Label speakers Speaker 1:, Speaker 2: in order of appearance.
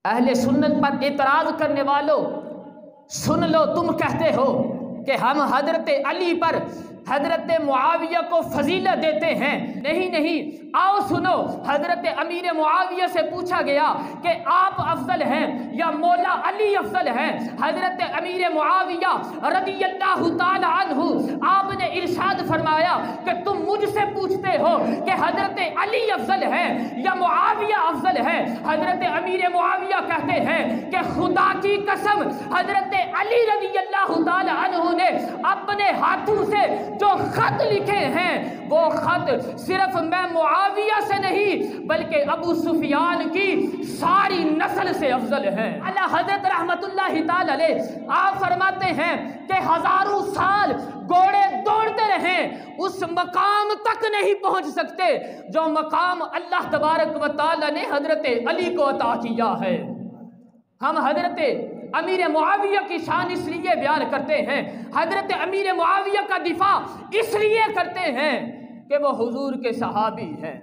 Speaker 1: اہل سنت پر اعتراض کرنے والوں، سن لو، تم کہتے ہو کہ ہم حضرت علی پر حضرت معاویہ کو فضیلت دیتے ہیں۔ نہیں، آؤ سنو، حضرت امیر معاویہ سے پوچھا گیا کہ آپ افضل ہیں یا مولا علی افضل ہیں؟ حضرت امیر معاویہ رضی اللہ تعالی عنہ آپ نے ارشاد فرمایا کہ تم مجھ سے پوچھتے ہو کہ حضرت علی افضل ہیں یا معاویہ افضل ہے؟ حضرت امیر معاویہ کہتے ہیں کہ خدا کی قسم، حضرت علی رضی اللہ تعالی عنہ نے اپنے ہاتھوں سے جو خط لکھے ہیں، وہ خط صرف میں معاویہ سے نہیں بلکہ ابو سفیان کی ساری نسل سے افضل ہیں۔ اعلیٰ حضرت رحمت اللہ تعالی علیہ آپ فرماتے ہیں کہ ہزاروں سال گھوڑے دوڑتے رہیں، اس مقام تک نہیں پہنچ سکتے جو مقام اللہ تبارک و تعالی نے حضرت علی کو عطا کیا ہے۔ ہم حضرت امیر معاویہ کی شان اس لیے بیان کرتے ہیں، حضرت امیر معاویہ کا دفاع اس لیے کرتے ہیں کہ وہ حضور کے صحابی ہیں۔